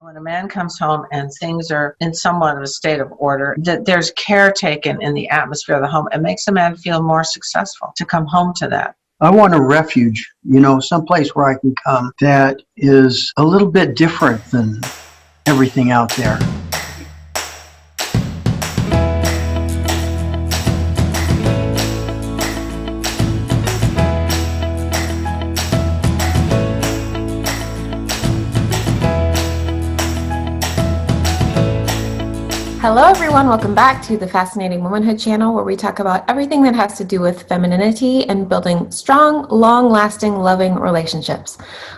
When a man comes home and things are in somewhat of a state of order, that there's care taken in the atmosphere of the home, it makes a man feel more successful to come home to that. I want a refuge, someplace where I can come that is a little bit different than everything out there. Hello everyone, welcome back to the Fascinating Womanhood channel, where we talk about everything that has to do with femininity and building strong, long-lasting, loving relationships.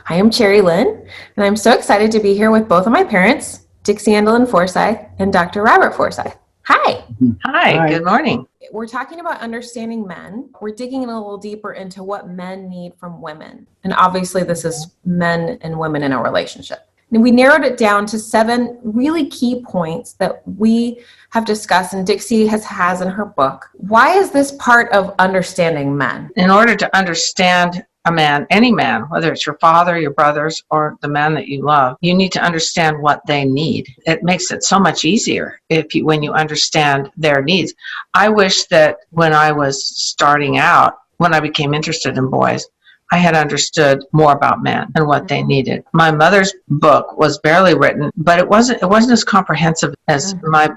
I am Cherry Lynn, and I'm so excited to be here with both of my parents, Dixie Andelin Forsyth and Dr. Robert Forsyth. Hi. Hi, good morning. We're talking about understanding men. We're digging in a little deeper into what men need from women. And obviously this is men and women in a relationship. And we narrowed it down to 7 really key points that we have discussed, and Dixie has in her book. Why is this part of understanding men? In order to understand a man, any man, whether it's your father, your brothers, or the man that you love, you need to understand what they need. It makes it so much easier when you understand their needs. I wish that when I was starting out, when I became interested in boys, I had understood more about men and what they needed. My mother's book was barely written, but it wasn't as comprehensive as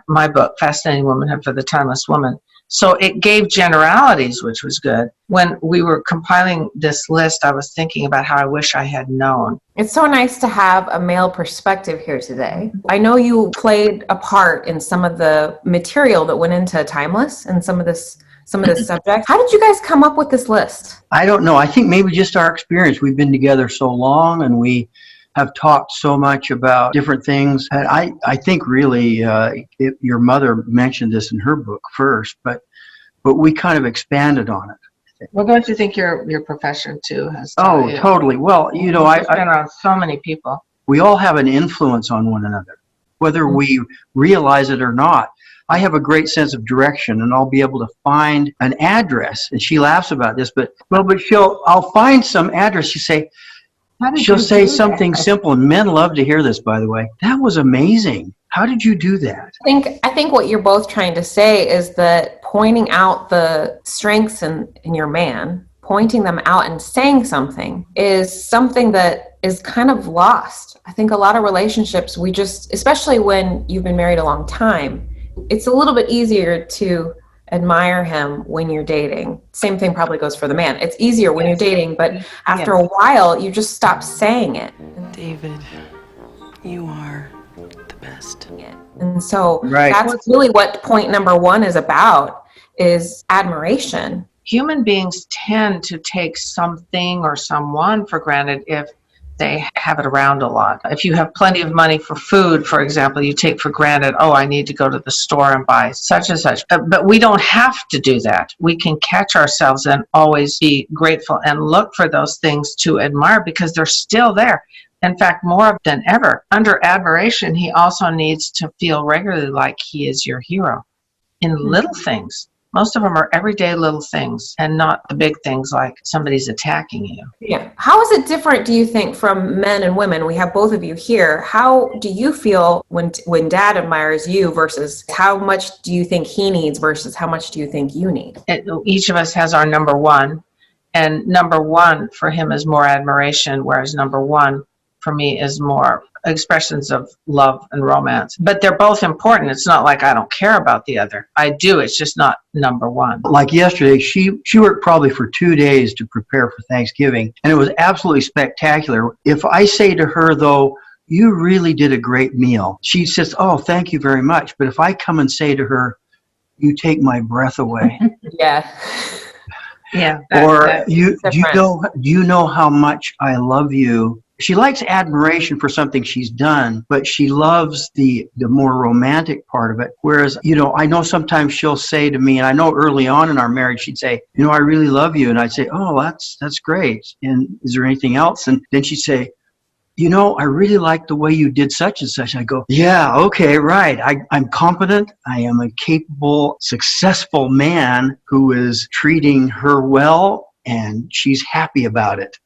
my book, Fascinating Womanhood for the Timeless Woman. So it gave generalities, which was good. When we were compiling this list, I was thinking about how I wish I had known. It's so nice to have a male perspective here today. I know you played a part in some of the material that went into Timeless and some of this subject. How did you guys come up with this list? I don't know. I think maybe just our experience. We've been together so long and we have talked so much about different things. And I think really your mother mentioned this in her book first, but we kind of expanded on it. Well, don't you think your profession too has totally. Well, I've been around so many people. We all have an influence on one another, whether we realize it or not. I have a great sense of direction, and I'll be able to find an address. And she laughs about this, but I'll find some address. She'll say something simple, and men love to hear this, by the way. That was amazing. How did you do that? I think what you're both trying to say is that pointing out the strengths in your man, pointing them out and saying something is something that is kind of lost. I think a lot of relationships, especially when you've been married a long time, it's a little bit easier to admire him when you're dating. Same thing probably goes for the man. It's easier when you're dating, but after a while, you just stop saying it. David, you are the best. And so That's really what point number 1 is about, is admiration. Human beings tend to take something or someone for granted if they have it around a lot. If you have plenty of money for food, for example, you take for granted, I need to go to the store and buy such and such. But we don't have to do that. We can catch ourselves and always be grateful and look for those things to admire because they're still there. In fact, more than ever. Under admiration, he also needs to feel regularly like he is your hero in little things. Most of them are everyday little things and not the big things like somebody's attacking you. Yeah. How is it different, do you think, from men and women? We have both of you here. How do you feel when dad admires you versus how much do you think he needs versus how much do you think you need? Each of us has our number 1. And number 1 for him is more admiration, whereas number 1 for me is more expressions of love and romance. But they're both important. It's not like I don't care about the other. I do. It's just not number 1. Like yesterday, she worked probably for 2 days to prepare for Thanksgiving, and it was absolutely spectacular. If I say to her, though, you really did a great meal, she says, oh, thank you very much. But if I come and say to her, you take my breath away. Yeah. Or do you know how much I love you? She likes admiration for something she's done, but she loves the more romantic part of it. Whereas, I know sometimes she'll say to me, and I know early on in our marriage, she'd say, I really love you. And I'd say, oh, that's great. And is there anything else? And then she'd say, I really like the way you did such and such. I go, yeah, okay, right. I'm competent. I am a capable, successful man who is treating her well, and she's happy about it.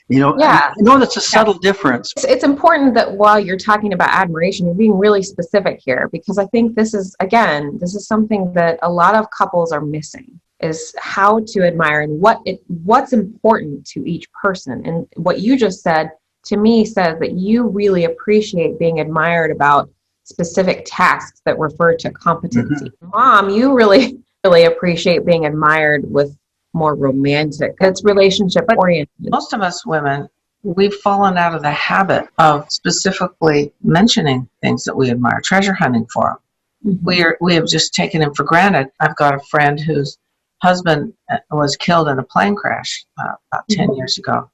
Yeah. I know that's a subtle difference. It's important that while you're talking about admiration, you're being really specific here, because I think this is something that a lot of couples are missing, is how to admire and what's important to each person. And what you just said to me says that you really appreciate being admired about specific tasks that refer to competency. Mom, you really, really appreciate being admired with more romantic. It's relationship oriented. Most of us women, we've fallen out of the habit of specifically mentioning things that we admire, treasure hunting for them. We have just taken them for granted. I've got a friend whose husband was killed in a plane crash about 10 years ago.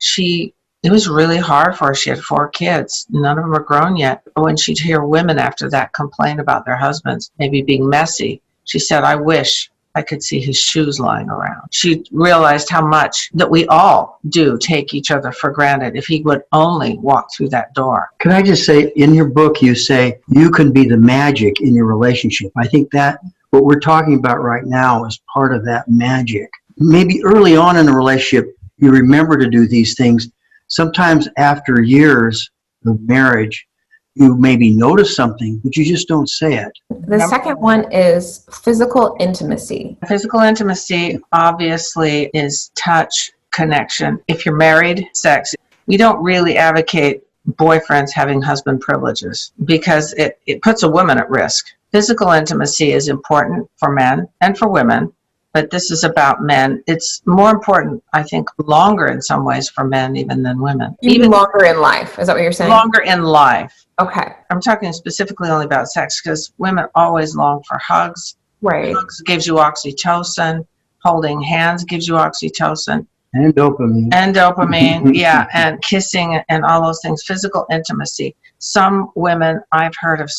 It was really hard for her. She had 4 kids. None of them were grown yet. But when she'd hear women after that complain about their husbands maybe being messy, she said, I wish I could see his shoes lying around. She realized how much that we all do take each other for granted if he would only walk through that door. Can I just say, in your book, you say you can be the magic in your relationship. I think that what we're talking about right now is part of that magic. Maybe early on in a relationship, you remember to do these things. Sometimes after years of marriage, you maybe notice something, but you just don't say it. The second one is physical intimacy. Physical intimacy obviously is touch, connection. If you're married, sex. We don't really advocate boyfriends having husband privileges because it puts a woman at risk. Physical intimacy is important for men and for women, but this is about men. It's more important, I think, longer in some ways for men even than women. Even longer in life, is that what you're saying? Longer in life. Okay. I'm talking specifically only about sex because women always long for hugs. Right. Hugs gives you oxytocin. Holding hands gives you oxytocin. And dopamine. Yeah, and kissing and all those things. Physical intimacy. Some women, I've heard of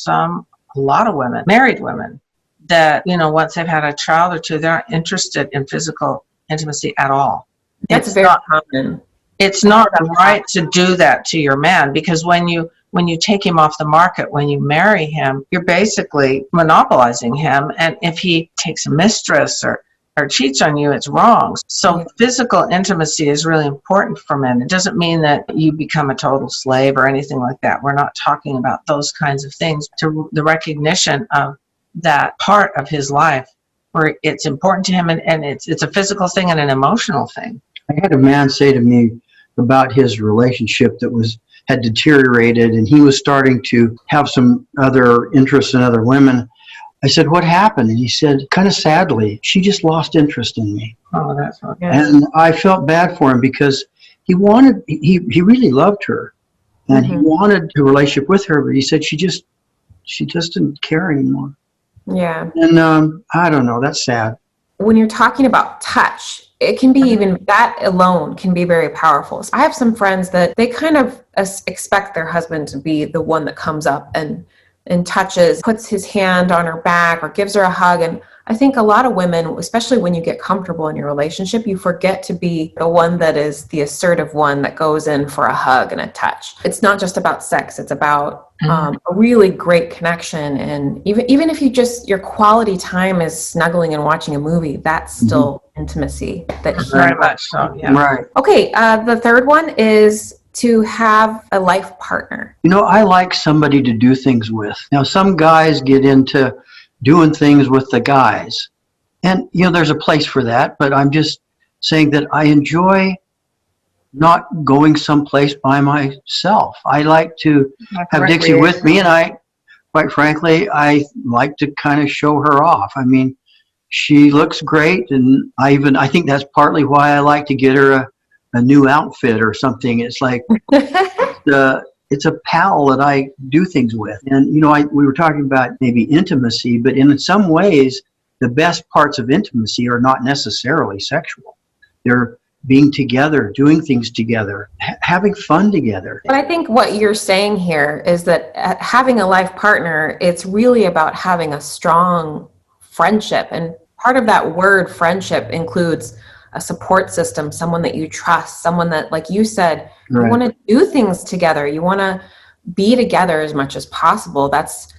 a lot of women, married women, that, once they've had a child or two, they're not interested in physical intimacy at all. That's very common. It's not right to do that to your man, because when you take him off the market, when you marry him, you're basically monopolizing him. And if he takes a mistress or cheats on you, it's wrong. So physical intimacy is really important for men. It doesn't mean that you become a total slave or anything like that. We're not talking about those kinds of things. To the recognition of that part of his life where it's important to him, and it's a physical thing and an emotional thing. I had a man say to me about his relationship that had deteriorated, and he was starting to have some other interests in other women. I said, what happened? And he said, kind of sadly, she just lost interest in me. Oh, that's okay. And I felt bad for him because he really loved her, and he wanted a relationship with her, but he said she just didn't care anymore. Yeah. And I don't know, that's sad. When you're talking about touch, it can be even that alone can be very powerful. So I have some friends that they kind of expect their husband to be the one that comes up and touches, puts his hand on her back or gives her a hug. And I think a lot of women, especially when you get comfortable in your relationship, you forget to be the one that is the assertive one that goes in for a hug and a touch. It's not just about sex. It's about a really great connection. And even if your quality time is snuggling and watching a movie, that's still intimacy. Very much so, yeah. Right. Okay, the third one is to have a life partner. I like somebody to do things with. Now, some guys get into doing things with the guys. And, there's a place for that, but I'm just saying that I enjoy not going someplace by myself. I like to have Dixie with me, and quite frankly, I like to kind of show her off. I mean, she looks great, and I think that's partly why I like to get her a new outfit or something. It's like it's a pal that I do things with. And we were talking about maybe intimacy, but in some ways the best parts of intimacy are not necessarily sexual. They're being together, doing things together, having fun together. But I think what you're saying here is that having a life partner, it's really about having a strong friendship. And part of that word friendship includes a support system, someone that you trust, someone that, like you said, you want to do things together. You want to be together as much as possible. That's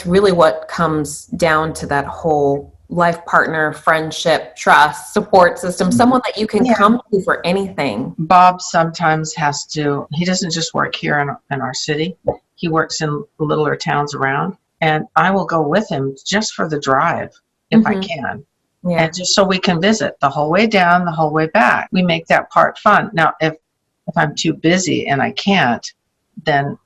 really what comes down to that whole life partner, friendship, trust, support system, someone that you can come to for anything. Bob sometimes he doesn't just work here in our city. He works in littler towns around, and I will go with him just for the drive if I can. Yeah. And just so we can visit the whole way down, the whole way back. We make that part fun. Now, if I'm too busy and I can't, then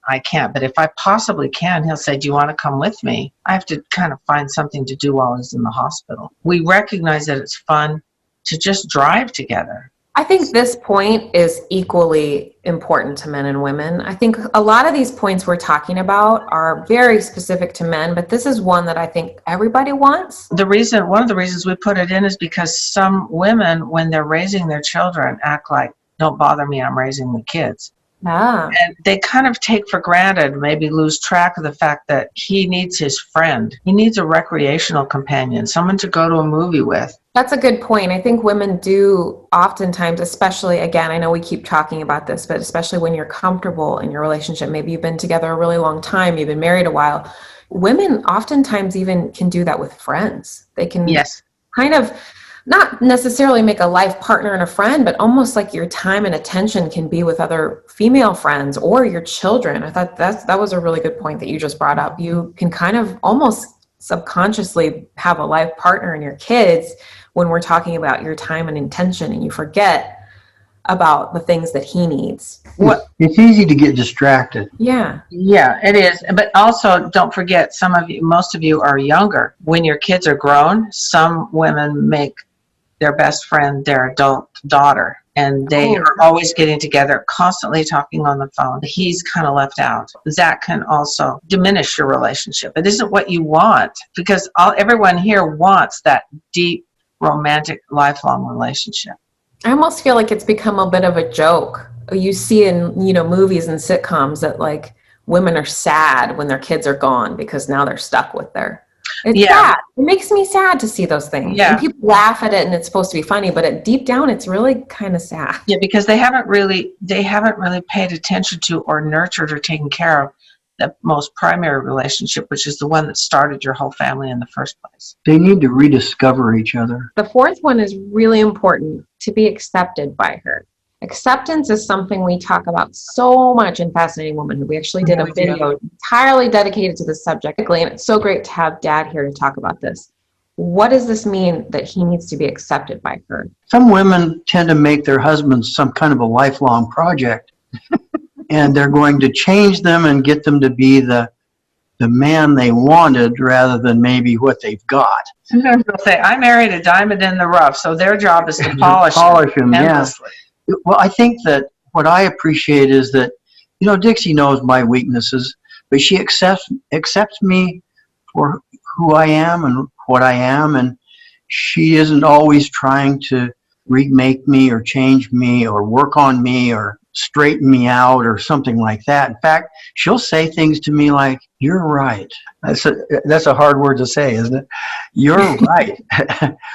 I can't. But if I possibly can, he'll say, do you want to come with me? I have to kind of find something to do while he's in the hospital. We recognize that it's fun to just drive together. I think this point is equally important to men and women. I think a lot of these points we're talking about are very specific to men, but this is one that I think everybody wants. One of the reasons we put it in is because some women, when they're raising their children, act like, don't bother me, I'm raising the kids. Ah. And they kind of take for granted, maybe lose track of the fact that he needs his friend. He needs a recreational companion, someone to go to a movie with. That's a good point. I think women do oftentimes, especially, again, I know we keep talking about this, but especially when you're comfortable in your relationship, maybe you've been together a really long time, you've been married a while. Women oftentimes even can do that with friends. They can kind of not necessarily make a life partner and a friend, but almost like your time and attention can be with other female friends or your children. I thought that was a really good point that you just brought up. You can kind of almost subconsciously have a life partner in your kids when we're talking about your time and intention, and you forget about the things that he needs. It's easy to get distracted. Yeah, it is. But also, don't forget, most of you are younger. When your kids are grown, some women make their best friend their adult daughter, and they are always getting together, constantly talking on the phone. He's kind of left out. That can also diminish your relationship. It isn't what you want, because everyone here wants that deep, romantic, lifelong relationship. I almost feel like it's become a bit of a joke. You see in, movies and sitcoms that like women are sad when their kids are gone because now they're stuck with it's sad. It makes me sad to see those things. Yeah. And people laugh at it and it's supposed to be funny, but deep down it's really kind of sad. Yeah, because they haven't really paid attention to or nurtured or taken care of the most primary relationship, which is the one that started your whole family in the first place. They need to rediscover each other. The fourth one is really important: to be accepted by her. Acceptance is something we talk about so much in Fascinating Womanhood. We actually did a video entirely dedicated to this subject, and it's so great to have Dad here to talk about this. What does this mean that he needs to be accepted by her? Some women tend to make their husbands some kind of a lifelong project, and they're going to change them and get them to be the man they wanted rather than maybe what they've got. Sometimes they'll say, I married a diamond in the rough, so their job is to polish him endlessly. Yeah. Well, I think that what I appreciate is that, Dixie knows my weaknesses, but she accepts me for who I am and what I am, and she isn't always trying to remake me or change me or work on me or straighten me out or something like that. In fact, she'll say things to me like, you're right. That's a hard word to say, isn't it? You're right.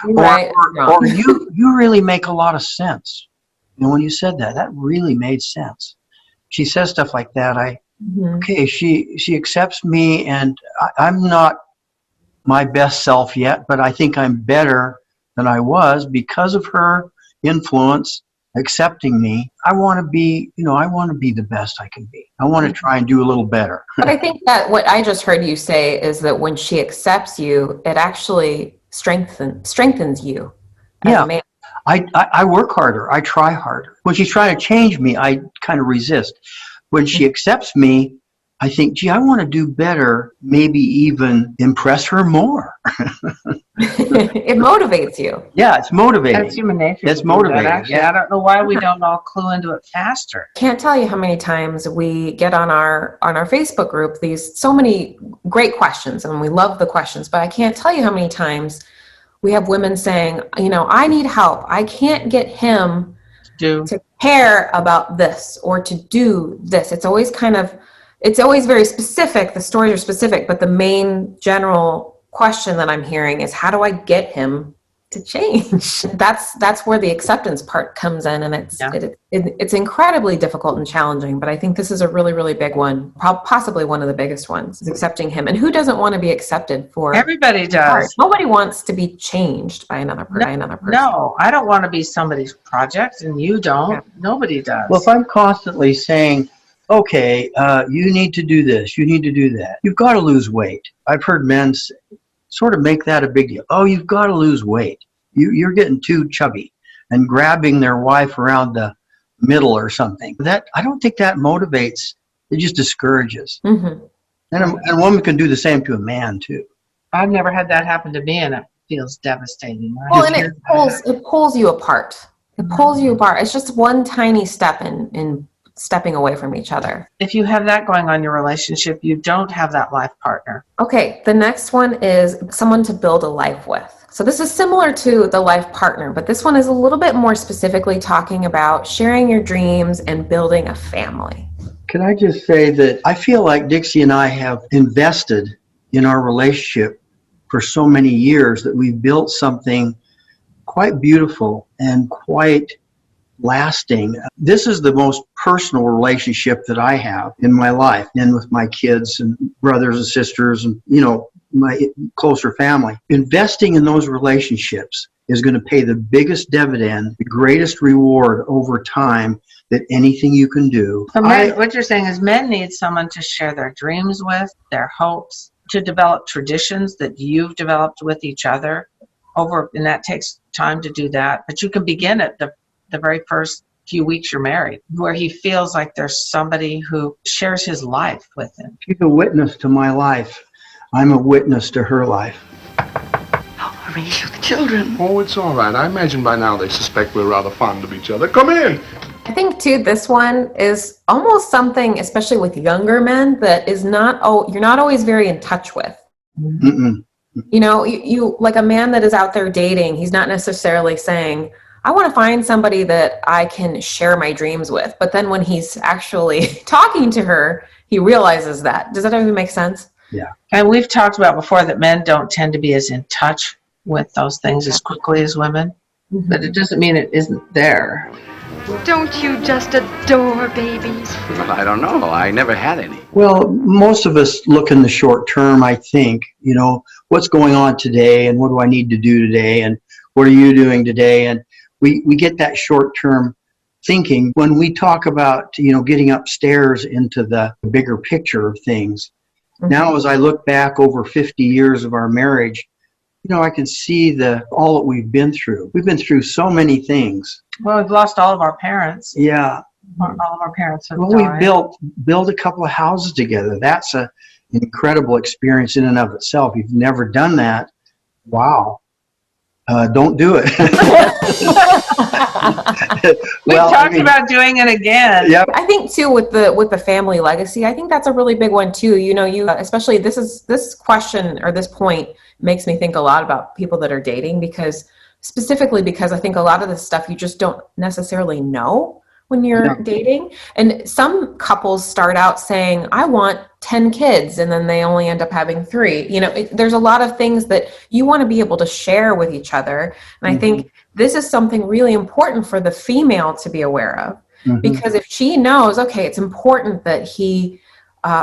or you really make a lot of sense. When you said that really made sense. She says stuff like that. Okay, she accepts me, and I'm not my best self yet, but I think I'm better than I was because of her influence, accepting me. I want to be the best I can be. I want to try and do a little better. But I think that what I just heard you say is that when she accepts you, it actually strengthens you as a man. I work harder. I try harder. When she's trying to change me, I kind of resist. When she accepts me, I think, gee, I want to do better, maybe even impress her more. It motivates you. Yeah, it's motivating. That's human nature. It's motivating. Actually, I don't know why we don't all clue into it faster. Can't tell you how many times we get on our Facebook group so many great questions, and we love the questions, but I can't tell you how many times we have women saying, I need help. I can't get him to care about this or to do this. It's always very specific. The stories are specific, but the main general question that I'm hearing is, how do I get him to change. That's where the acceptance part comes in, and it's incredibly difficult and challenging. But I think this is a really, really big one, possibly one of the biggest ones, is accepting him. And who doesn't want to be accepted for? Everybody does. Nobody wants to be changed by another person. No, I don't want to be somebody's project, and you don't. Yeah. Nobody does. Well, if I'm constantly saying, okay, you need to do this, you need to do that, you've got to lose weight. I've heard men sort of make that a big deal. Oh, you've got to lose weight. You're getting too chubby, and grabbing their wife around the middle or something. That, I don't think that motivates. It just discourages. Mm-hmm. And a woman can do the same to a man too. I've never had that happen to me, and it feels devastating. Well, and it pulls you apart. It pulls you apart. It's just one tiny step in stepping away from each other. If you have that going on in your relationship, you don't have that life partner. Okay, the next one is someone to build a life with. So this is similar to the life partner, but this one is a little bit more specifically talking about sharing your dreams and building a family. Can I just say that I feel like Dixie and I have invested in our relationship for so many years that we've built something quite beautiful and quite lasting. This is the most personal relationship that I have in my life, and with my kids and brothers and sisters and, my closer family. Investing in those relationships is going to pay the biggest dividend, the greatest reward over time that anything you can do. So what you're saying is men need someone to share their dreams with, their hopes, to develop traditions that you've developed with each other and that takes time to do that. But you can begin at the very first few weeks you're married, where he feels like there's somebody who shares his life with him. She's a witness to my life. I'm a witness to her life. I'll raise you the children. Oh, it's all right. I imagine by now they suspect we're rather fond of each other. Come in. I think, too, this one is almost something, especially with younger men, that is you're not always very in touch with. Mm-mm. You like a man that is out there dating, he's not necessarily saying, I want to find somebody that I can share my dreams with. But then when he's actually talking to her, he realizes that. Does that even make sense? Yeah. And we've talked about before that men don't tend to be as in touch with those things as quickly as women. Mm-hmm. But it doesn't mean it isn't there. Don't you just adore babies? Well, I don't know. I never had any. Well, most of us look in the short term, I think. What's going on today, and what do I need to do today, and what are you doing today? And we get that short-term thinking. When we talk about, getting upstairs into the bigger picture of things, now as I look back over 50 years of our marriage, I can see all that we've been through. We've been through so many things. Well, we've lost all of our parents. Yeah. All of our parents have died. We built a couple of houses together. That's an incredible experience in and of itself. If you've never done that, wow. Don't do it. We've talked about doing it again. Yep. I think too with the family legacy, I think that's a really big one too. Especially this question or this point makes me think a lot about people that are dating, because I think a lot of this stuff you just don't necessarily know when you're dating. And some couples start out saying, I want 10 kids, and then they only end up having 3. There's a lot of things that you want to be able to share with each other. And I think this is something really important for the female to be aware of, because if she knows, okay, it's important that he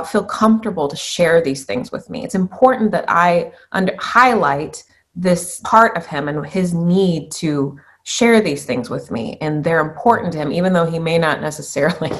feel comfortable to share these things with me. It's important that I highlight this part of him and his need to share these things with me, and they're important to him, even though he may not necessarily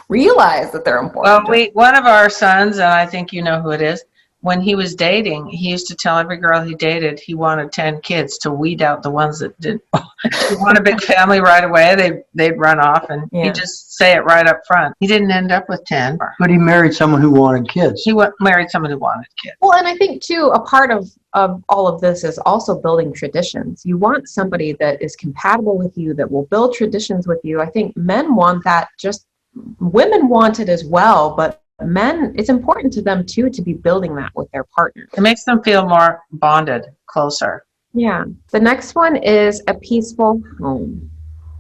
realize that they're important. Well, one of our sons, and I think you know who it is, when he was dating, he used to tell every girl he dated he wanted 10 kids to weed out the ones that didn't want a big family right away. They'd run off, and he'd just say it right up front. He didn't end up with 10. But he married someone who wanted kids. He married someone who wanted kids. Well, and I think, too, a part of all of this is also building traditions. You want somebody that is compatible with you, that will build traditions with you. I think men want that, women want it as well, but men, it's important to them too to be building that with their partner. It makes them feel more bonded, closer. Yeah. The next one is a peaceful home.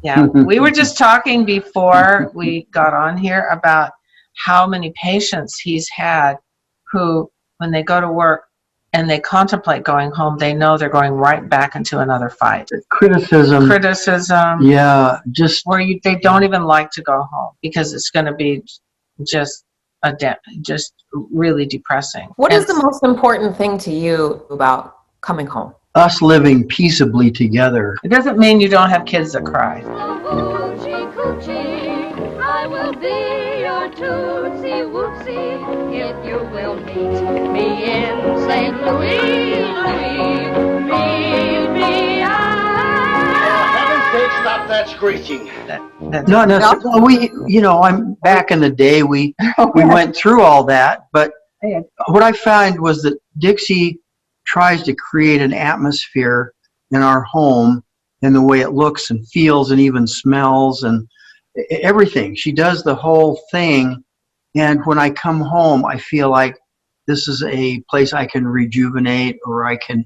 Yeah. We were just talking before we got on here about how many patients he's had who, when they go to work and they contemplate going home, they know they're going right back into another fight. Criticism. Yeah, just where they don't even like to go home because it's going to be just just really depressing. What is the most important thing to you about coming home? us living peaceably together. It doesn't mean you don't have kids that cry. Hoochie coochie, I will be your tootsie wootsie if you will meet me in St. Louis. Meet me Stop that screeching. Not necessarily. I'm back in the day. We went through all that, but what I found was that Dixie tries to create an atmosphere in our home in the way it looks and feels and even smells and everything. She does the whole thing, and when I come home, I feel like this is a place I can rejuvenate, or I can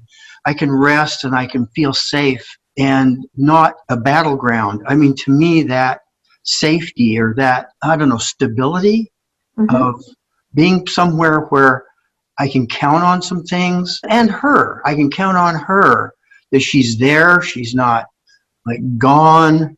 rest and I can feel safe and not a battleground. I mean, to me, that safety or that, stability of being somewhere where I can count on some things, and I can count on her, that she's there, she's not like gone.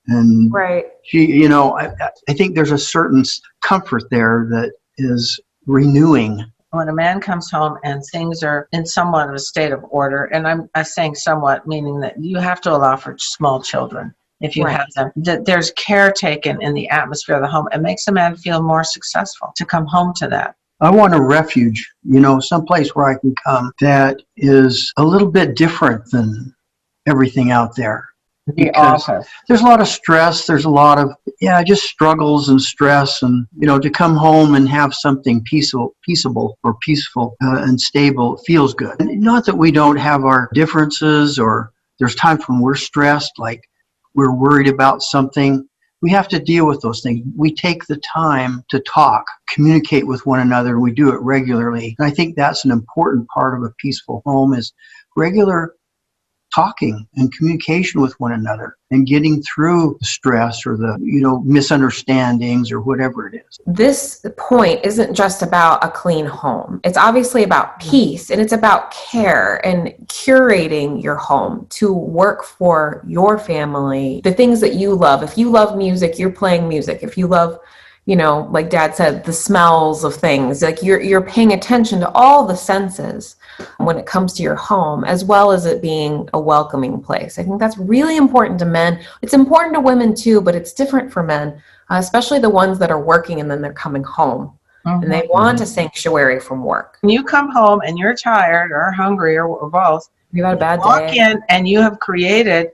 And right. She, I think there's a certain comfort there that is renewing. When a man comes home and things are in somewhat of a state of order, and I'm saying somewhat, meaning that you have to allow for small children if you have them, that there's care taken in the atmosphere of the home. It makes a man feel more successful to come home to that. I want a refuge, someplace where I can come that is a little bit different than everything out there. The office. There's a lot of stress. There's a lot of, just struggles and stress. And, to come home and have something peaceful and stable feels good. And not that we don't have our differences, or there's times when we're stressed, like we're worried about something. We have to deal with those things. We take the time to talk, communicate with one another. We do it regularly. And I think that's an important part of a peaceful home, is regular talking and communication with one another and getting through the stress or the, misunderstandings or whatever it is. This point isn't just about a clean home. It's obviously about peace, and it's about care and curating your home to work for your family, the things that you love. If you love music, you're playing music. If you love, like Dad said, the smells of things, like you're paying attention to all the senses when it comes to your home, as well as it being a welcoming place. I think that's really important to men. It's important to women too, but it's different for men, especially the ones that are working and then they're coming home and they want a sanctuary from work. When you come home and you're tired or hungry or both, you had a bad day. Walk in and you have created,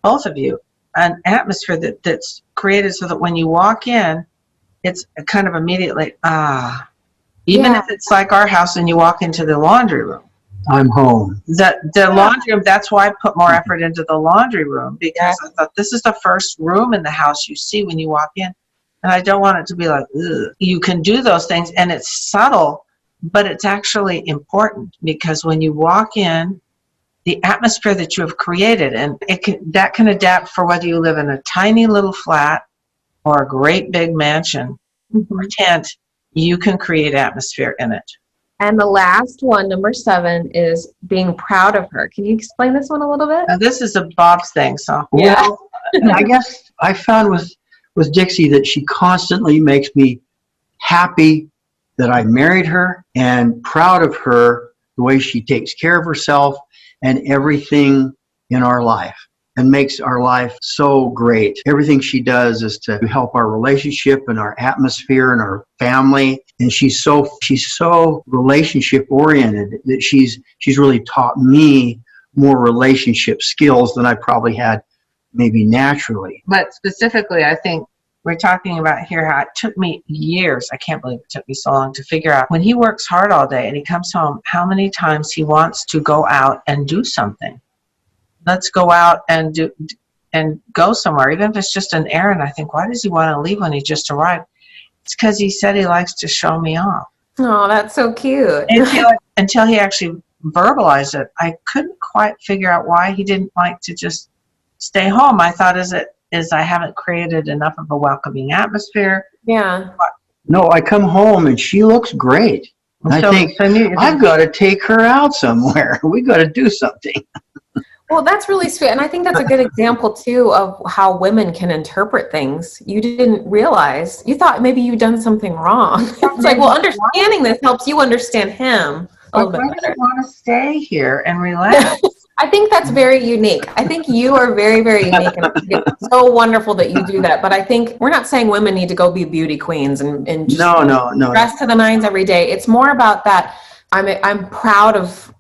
both of you, an atmosphere that's created so that when you walk in, it's kind of immediately, even if it's like our house and you walk into the laundry room. I'm home. The laundry room, that's why I put more effort into the laundry room, because I thought this is the first room in the house you see when you walk in. And I don't want it to be like, ugh. You can do those things, and it's subtle, but it's actually important, because when you walk in, the atmosphere that you have created, and that can adapt for whether you live in a tiny little flat or a great big mansion or tent. You can create atmosphere in it. And the last one, number 7, is being proud of her. Can you explain this one a little bit? Now, this is a Bob's thing, so. Well, I guess I found with Dixie that she constantly makes me happy that I married her, and proud of her, the way she takes care of herself and everything in our life, and makes our life so great. Everything she does is to help our relationship and our atmosphere and our family. And she's so relationship oriented that she's really taught me more relationship skills than I probably had maybe naturally. But specifically, I think we're talking about here how it took me years. I can't believe it took me so long to figure out, when he works hard all day and he comes home, how many times he wants to go out and do something. Let's go out and go somewhere, even if it's just an errand. I think, why does he want to leave when he just arrived? It's because he said he likes to show me off. Oh, that's so cute. Until he actually verbalized it, I couldn't quite figure out why he didn't like to just stay home. I thought, is I haven't created enough of a welcoming atmosphere? Yeah. No, I come home and she looks great. I think I've got to take her out somewhere. We got to do something. Well, that's really sweet. And I think that's a good example, too, of how women can interpret things. You didn't realize. You thought maybe you'd done something wrong. It's like, well, understanding this helps you understand him a little bit better. I want to stay here and relax. I think that's very unique. I think you are very, very unique. And I think it's so wonderful that you do that. But I think we're not saying women need to go be beauty queens and just no. dress to the nines every day. It's more about that. I'm proud of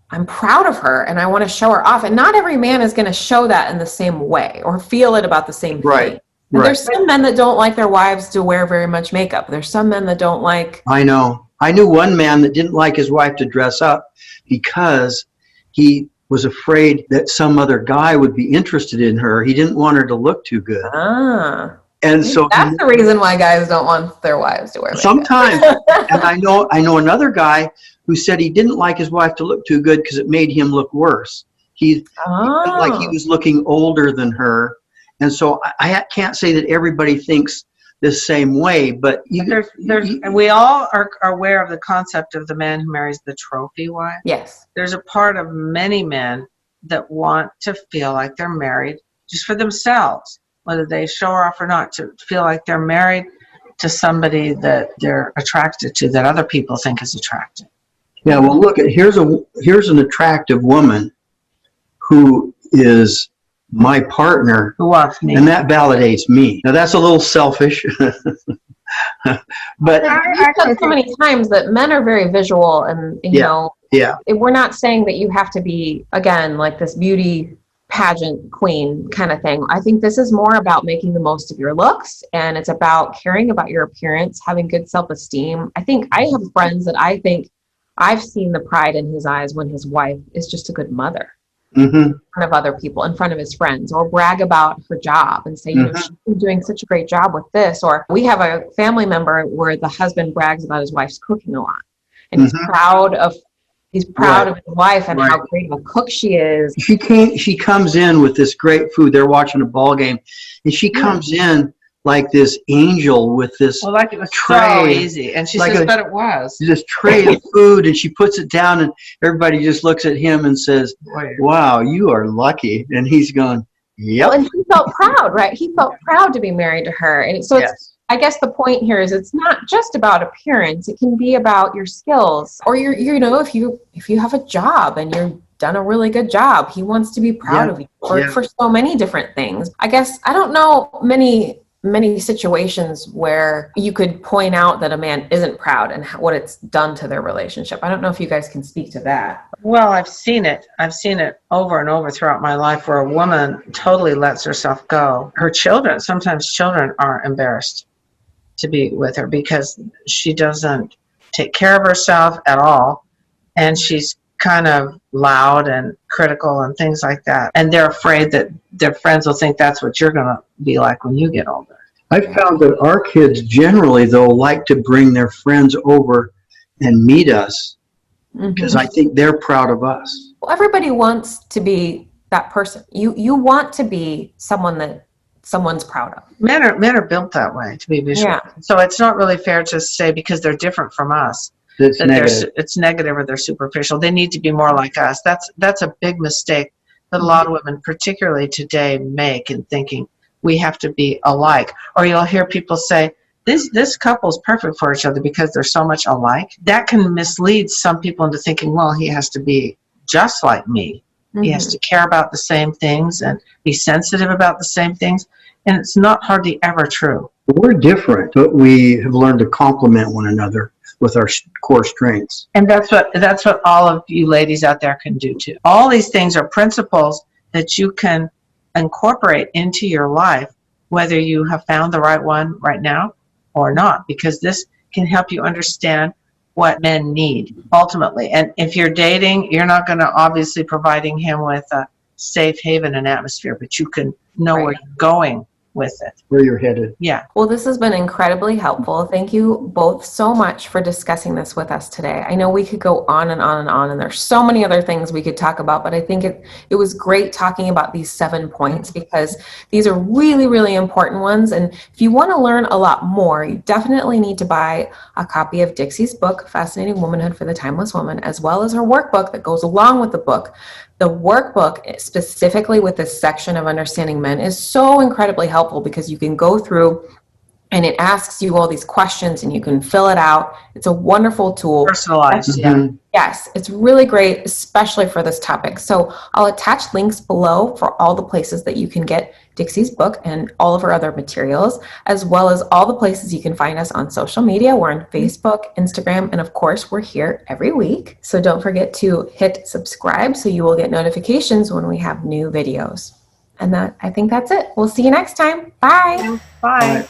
her and I want to show her off. And not every man is going to show that in the same way or feel it about the same thing. Right. There's some men that don't like their wives to wear very much makeup. There's some men that don't like. I know. I knew one man that didn't like his wife to dress up because he was afraid that some other guy would be interested in her. He didn't want her to look too good. And so that's the reason why guys don't want their wives to wear makeup. Sometimes. And I know another guy who said he didn't like his wife to look too good because it made him look worse. He felt like he was looking older than her. And so I can't say that everybody thinks the same way, but we all are aware of the concept of the man who marries the trophy wife. Yes. There's a part of many men that want to feel like they're married just for themselves, whether they show off or not, to feel like they're married to somebody that they're attracted to, that other people think is attractive. Yeah, well, look, here's an attractive woman who is my partner, who loves me, and that validates me. Now that's a little selfish, but I've said so many times that men are very visual, and you know, we're not saying that you have to be, again, like this beauty pageant queen kind of thing. I think this is more about making the most of your looks, and it's about caring about your appearance, having good self-esteem. I think I have friends that I think I've seen the pride in his eyes when his wife is just a good mother. In front of other people, in front of his friends, or brag about her job and say, you know, she's been doing such a great job with this. Or we have a family member where the husband brags about his wife's cooking a lot, and he's proud of his wife and how great of a cook she is. She comes in with this great food. They're watching a ball game, and she comes in like this angel with this like it was tray. So easy. And she says, but it was. This tray of food, and she puts it down, and everybody just looks at him and says, wow, you are lucky. And he's going, yep. Well, and he felt proud, right? He felt proud to be married to her. And so it's, I guess the point here is it's not just about appearance. It can be about your skills, or you know, if you have a job and you're done a really good job, he wants to be proud of you for so many different things. I guess I don't know many situations where you could point out that a man isn't proud and what it's done to their relationship. I don't know if you guys can speak to that. Well, I've seen it over and over throughout my life, where a woman totally lets herself go. Sometimes children are embarrassed to be with her because she doesn't take care of herself at all, and she's kind of loud and critical and things like that. And they're afraid that their friends will think that's what you're going to be like when you get older. I found that our kids generally, though, like to bring their friends over and meet us because I think they're proud of us. Well, everybody wants to be that person. You want to be someone that someone's proud of. Men are built that way, to be visual. Yeah. So it's not really fair to say because they're different from us, it's negative or they're superficial. They need to be more like us. That's a big mistake that a lot of women, particularly today, make in thinking we have to be alike. Or you'll hear people say, this couple's perfect for each other because they're so much alike. That can mislead some people into thinking, well, he has to be just like me. He has to care about the same things and be sensitive about the same things. And it's not hardly ever true. We're different, but we have learned to complement one another with our core strengths. And that's what all of you ladies out there can do too. All these things are principles that you can incorporate into your life, whether you have found the right one right now or not, because this can help you understand what men need ultimately. And if you're dating, you're not going to obviously providing him with a safe haven and atmosphere, but you can know where you're going with it. Where you're headed. Yeah. Well, this has been incredibly helpful. Thank you both so much for discussing this with us today. I know we could go on and on and on, and there's so many other things we could talk about, but I think it was great talking about these 7 points because these are really, really important ones. And if you want to learn a lot more, you definitely need to buy a copy of Dixie's book, Fascinating Womanhood for the Timeless Woman, as well as her workbook that goes along with the book. The workbook, specifically with this section of Understanding Men, is so incredibly helpful because you can go through and it asks you all these questions and you can fill it out. It's a wonderful tool. Personalized, yeah. Yes, it's really great, especially for this topic. So I'll attach links below for all the places that you can get Dixie's book and all of her other materials, as well as all the places you can find us on social media. We're on Facebook, Instagram, and of course, we're here every week. So don't forget to hit subscribe so you will get notifications when we have new videos. And I think that's it. We'll see you next time. Bye. Bye.